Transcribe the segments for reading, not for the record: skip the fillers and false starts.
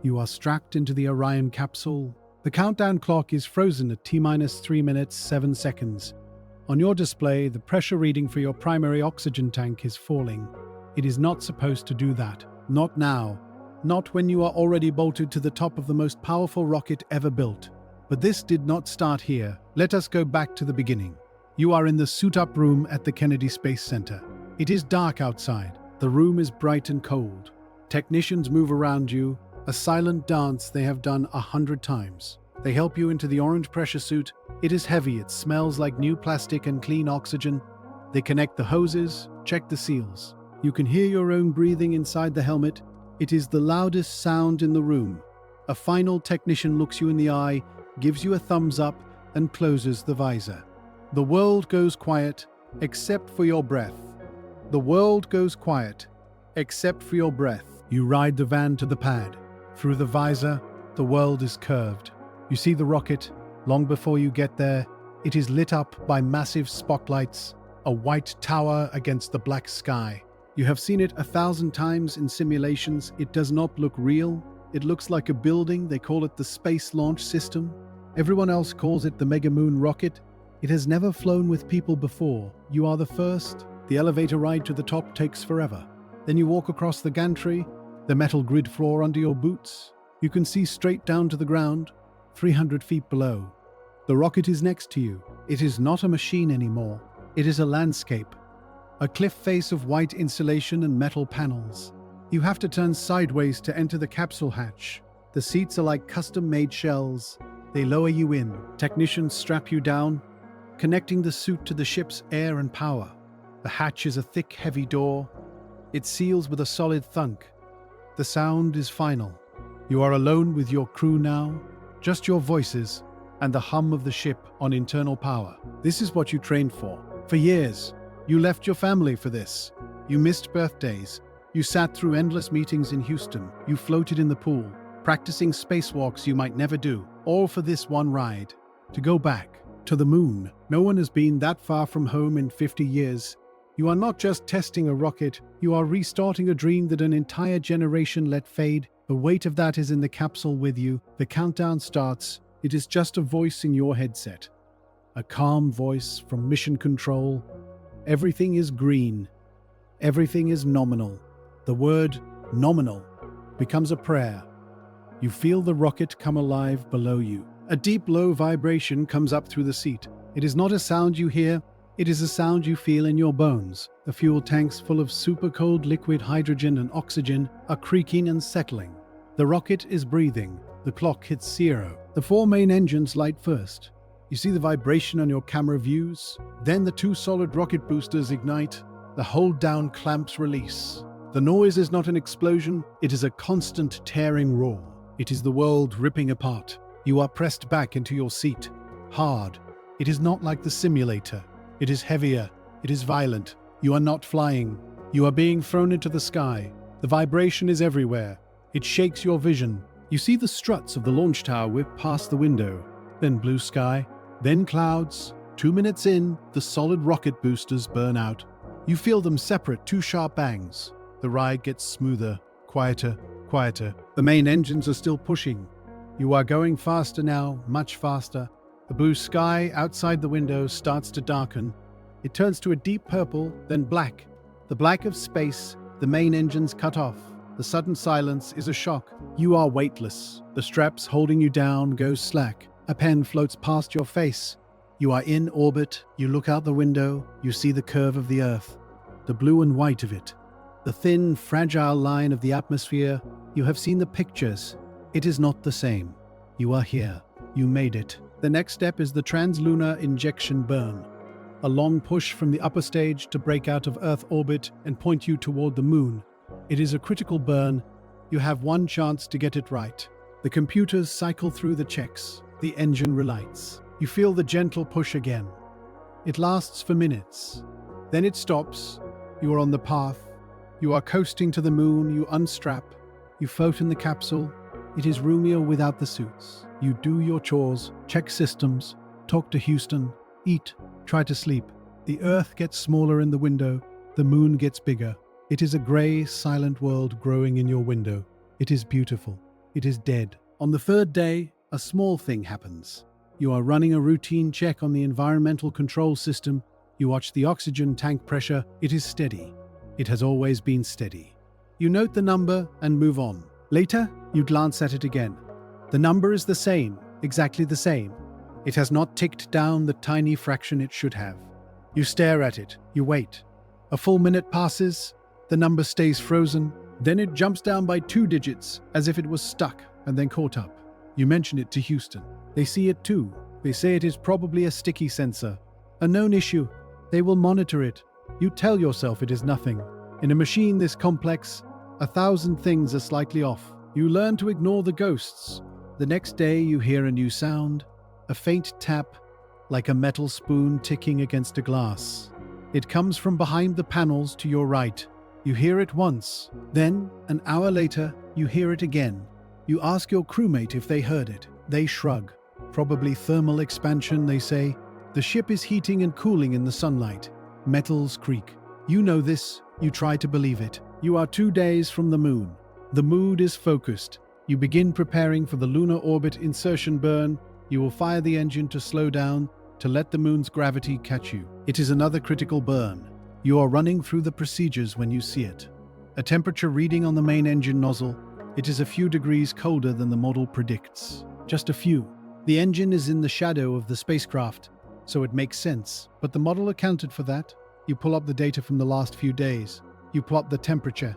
You are strapped into the Orion capsule. The countdown clock is frozen at T-minus 3 minutes 7 seconds. On your display, the pressure reading for your primary oxygen tank is falling. It is not supposed to do that. Not now. Not when you are already bolted to the top of the most powerful rocket ever built. But this did not start here. Let us go back to the beginning. You are in the suit-up room at the Kennedy Space Center. It is dark outside. The room is bright and cold. Technicians move around you, a silent dance they have done 100 times. They help you into the orange pressure suit. It is heavy, it smells like new plastic and clean oxygen. They connect the hoses, check the seals. You can hear your own breathing inside the helmet. It is the loudest sound in the room. A final technician looks you in the eye, gives you a thumbs up, and closes the visor. The world goes quiet, except for your breath. The world goes quiet, except for your breath. You ride the van to the pad. Through the visor, the world is curved. You see the rocket. Long before you get there, it is lit up by massive spotlights, a white tower against the black sky. You have seen it 1,000 times in simulations. It does not look real. It looks like a building. They call it the Space Launch System. Everyone else calls it the Mega Moon rocket. It has never flown with people before. You are the first. The elevator ride to the top takes forever. Then you walk across the gantry, the metal grid floor under your boots. You can see straight down to the ground, 300 feet below. The rocket is next to you. It is not a machine anymore. It is a landscape. A cliff face of white insulation and metal panels. You have to turn sideways to enter the capsule hatch. The seats are like custom-made shells. They lower you in. Technicians strap you down, connecting the suit to the ship's air and power. The hatch is a thick, heavy door. It seals with a solid thunk. The sound is final. You are alone with your crew now, just your voices and the hum of the ship on internal power. This is what you trained for. For years, you left your family for this. You missed birthdays. You sat through endless meetings in Houston. You floated in the pool, practicing spacewalks you might never do, all for this one ride. To go back to the moon. No one has been that far from home in 50 years. You are not just testing a rocket, you are restarting a dream that an entire generation let fade. The weight of that is in the capsule with you. The countdown starts. It is just a voice in your headset. A calm voice from mission control. Everything is green. Everything is nominal. The word nominal becomes a prayer. You feel the rocket come alive below you. A deep, low vibration comes up through the seat. It is not a sound you hear. It is a sound you feel in your bones. The fuel tanks full of super cold liquid hydrogen and oxygen are creaking and settling. The rocket is breathing. The clock hits 0. The 4 main engines light first. You see the vibration on your camera views. Then the 2 solid rocket boosters ignite. The hold-down clamps release. The noise is not an explosion. It is a constant tearing roar. It is the world ripping apart. You are pressed back into your seat. Hard. It is not like the simulator. It is heavier. It is violent. You are not flying. You are being thrown into the sky. The vibration is everywhere. It shakes your vision. You see the struts of the launch tower whip past the window. Then blue sky. Then clouds. 2 minutes in, the solid rocket boosters burn out. You feel them separate, 2 sharp bangs. The ride gets smoother, quieter, quieter. The main engines are still pushing. You are going faster now, much faster. The blue sky outside the window starts to darken. It turns to a deep purple, then black. The black of space, the main engines cut off. The sudden silence is a shock. You are weightless. The straps holding you down go slack. A pen floats past your face. You are in orbit. You look out the window. You see the curve of the Earth, the blue and white of it. The thin, fragile line of the atmosphere. You have seen the pictures. It is not the same. You are here. You made it. The next step is the translunar injection burn. A long push from the upper stage to break out of Earth orbit and point you toward the moon. It is a critical burn. You have one chance to get it right. The computers cycle through the checks. The engine relights. You feel the gentle push again. It lasts for minutes. Then it stops. You are on the path. You are coasting to the moon. You unstrap. You float in the capsule. It is roomier without the suits. You do your chores, check systems, talk to Houston, eat, try to sleep. The Earth gets smaller in the window. The moon gets bigger. It is a grey, silent world growing in your window. It is beautiful. It is dead. On the third day, a small thing happens. You are running a routine check on the environmental control system. You watch the oxygen tank pressure. It is steady. It has always been steady. You note the number and move on. Later, you glance at it again. The number is the same, exactly the same. It has not ticked down the tiny fraction it should have. You stare at it. You wait. A full minute passes. The number stays frozen. Then it jumps down by 2 digits, as if it was stuck and then caught up. You mention it to Houston. They see it too. They say it is probably a sticky sensor. A known issue. They will monitor it. You tell yourself it is nothing. In a machine this complex, 1,000 things are slightly off. You learn to ignore the ghosts. The next day you hear a new sound, a faint tap, like a metal spoon ticking against a glass. It comes from behind the panels to your right. You hear it once. Then, an hour later, you hear it again. You ask your crewmate if they heard it. They shrug. Probably thermal expansion, they say. The ship is heating and cooling in the sunlight. Metals creak. You know this. You try to believe it. You are 2 days from the moon. The mood is focused. You begin preparing for the lunar orbit insertion burn. You will fire the engine to slow down, to let the moon's gravity catch you. It is another critical burn. You are running through the procedures when you see it. A temperature reading on the main engine nozzle. It is a few degrees colder than the model predicts. Just a few. The engine is in the shadow of the spacecraft, so it makes sense. But the model accounted for that. You pull up the data from the last few days. You plot the temperature.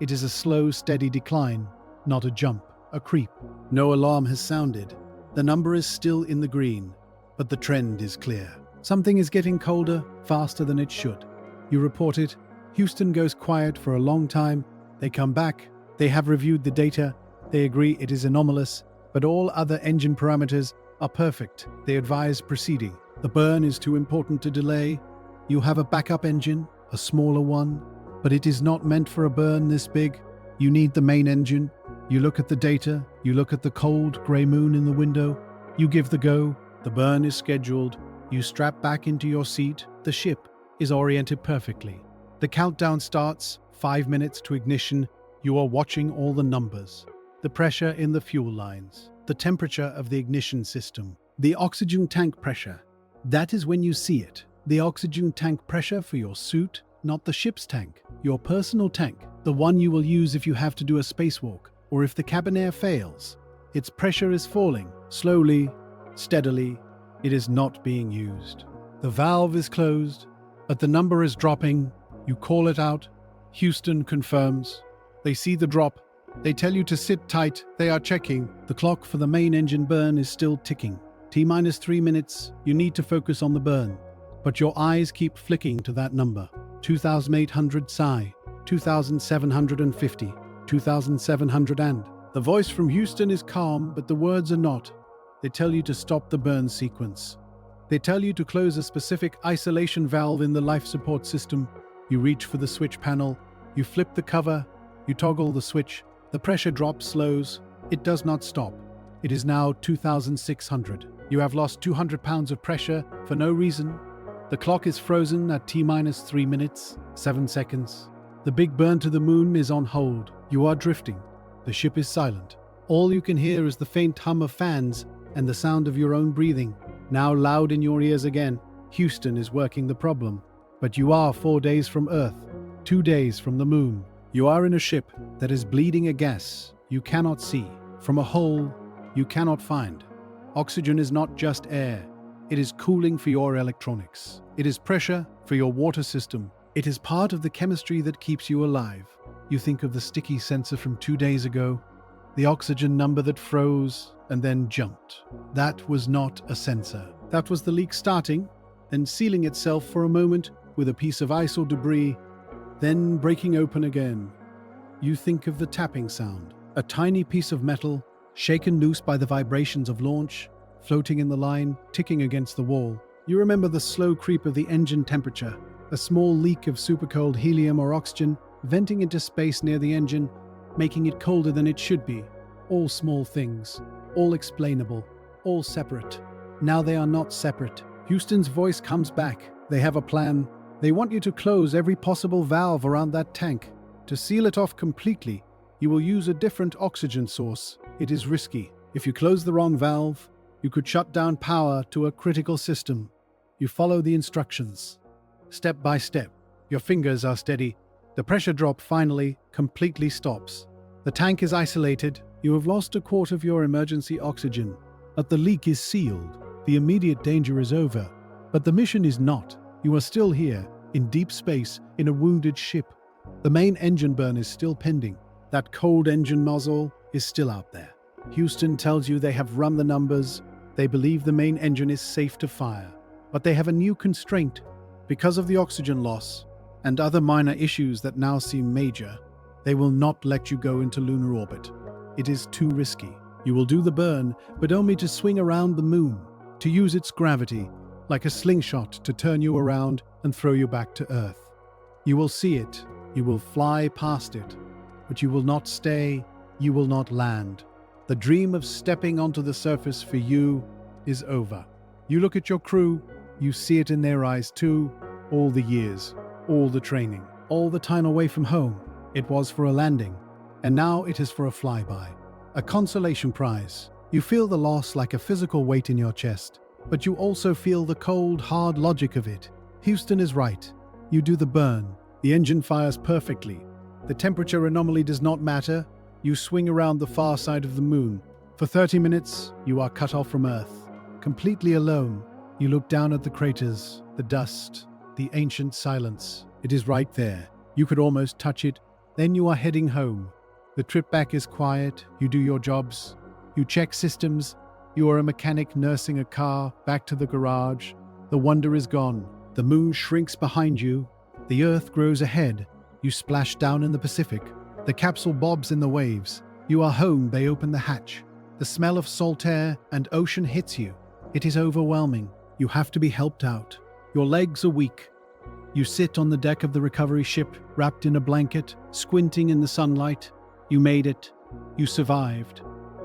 It is a slow, steady decline, not a jump, a creep. No alarm has sounded. The number is still in the green, but the trend is clear. Something is getting colder, faster than it should. You report it. Houston goes quiet for a long time. They come back. They have reviewed the data. They agree it is anomalous, but all other engine parameters are perfect. They advise proceeding. The burn is too important to delay. You have a backup engine, a smaller one, but it is not meant for a burn this big. You need the main engine. You look at the data. You look at the cold, grey moon in the window. You give the go. The burn is scheduled. You strap back into your seat. The ship is oriented perfectly. The countdown starts. 5 minutes to ignition. You are watching all the numbers. The pressure in the fuel lines. The temperature of the ignition system. The oxygen tank pressure. That is when you see it. The oxygen tank pressure for your suit, not the ship's tank. Your personal tank. The one you will use if you have to do a spacewalk, or if the cabin air fails. Its pressure is falling. Slowly, steadily. It is not being used. The valve is closed, but the number is dropping. You call it out. Houston confirms. They see the drop. They tell you to sit tight. They are checking. The clock for the main engine burn is still ticking. T-minus 3 minutes. You need to focus on the burn. But your eyes keep flicking to that number. 2,800 psi. 2,750. 2,700 and. The voice from Houston is calm, but the words are not. They tell you to stop the burn sequence. They tell you to close a specific isolation valve in the life support system. You reach for the switch panel. You flip the cover. You toggle the switch. The pressure drop slows. It does not stop. It is now 2,600. You have lost 200 pounds of pressure for no reason. The clock is frozen at T-minus 3 minutes, 7 seconds. The big burn to the moon is on hold. You are drifting. The ship is silent. All you can hear is the faint hum of fans and the sound of your own breathing. Now loud in your ears again. Houston is working the problem. But you are 4 days from Earth, 2 days from the moon. You are in a ship that is bleeding a gas you cannot see, from a hole you cannot find. Oxygen is not just air. It is cooling for your electronics. It is pressure for your water system. It is part of the chemistry that keeps you alive. You think of the sticky sensor from 2 days ago, the oxygen number that froze and then jumped. That was not a sensor. That was the leak starting, then sealing itself for a moment with a piece of ice or debris, then breaking open again. You think of the tapping sound, a tiny piece of metal shaken loose by the vibrations of launch, floating in the line, ticking against the wall. You remember the slow creep of the engine temperature, a small leak of supercold helium or oxygen venting into space near the engine, making it colder than it should be. All small things, all explainable, all separate. Now they are not separate. Houston's voice comes back. They have a plan. They want you to close every possible valve around that tank. To seal it off completely, you will use a different oxygen source. It is risky. If you close the wrong valve, you could shut down power to a critical system. You follow the instructions. Step by step. Your fingers are steady. The pressure drop finally completely stops. The tank is isolated. You have lost a quart of your emergency oxygen. But the leak is sealed. The immediate danger is over. But the mission is not. You are still here, in deep space, in a wounded ship. The main engine burn is still pending. That cold engine nozzle is still out there. Houston tells you they have run the numbers. They believe the main engine is safe to fire. But they have a new constraint. Because of the oxygen loss and other minor issues that now seem major, they will not let you go into lunar orbit. It is too risky. You will do the burn, but only to swing around the moon, to use its gravity, like a slingshot to turn you around and throw you back to Earth. You will see it. You will fly past it. But you will not stay. You will not land. The dream of stepping onto the surface for you is over. You look at your crew, you see it in their eyes too. All the years, all the training, all the time away from home. It was for a landing, and now it is for a flyby. A consolation prize. You feel the loss like a physical weight in your chest, but you also feel the cold, hard logic of it. Houston is right. You do the burn. The engine fires perfectly. The temperature anomaly does not matter. You swing around the far side of the moon. For 30 minutes, you are cut off from Earth. Completely alone, you look down at the craters, the dust, the ancient silence. It is right there. You could almost touch it. Then you are heading home. The trip back is quiet. You do your jobs. You check systems. You are a mechanic nursing a car back to the garage. The wonder is gone. The moon shrinks behind you. The Earth grows ahead. You splash down in the Pacific. The capsule bobs in the waves. You are home. They open the hatch. The smell of salt air and ocean hits you. It is overwhelming. You have to be helped out. Your legs are weak. You sit on the deck of the recovery ship, wrapped in a blanket, squinting in the sunlight. You made it. You survived.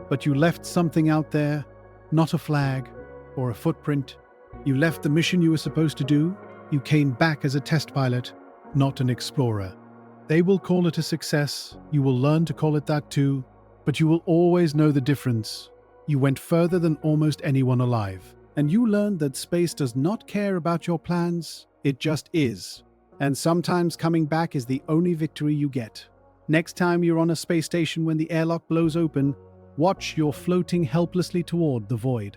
But you left something out there, not a flag or a footprint. You left the mission you were supposed to do. You came back as a test pilot, not an explorer. They will call it a success. You will learn to call it that too. But you will always know the difference. You went further than almost anyone alive. And you learned that space does not care about your plans. It just is. And sometimes coming back is the only victory you get. Next time you're on a space station when the airlock blows open, watch you're floating helplessly toward the void.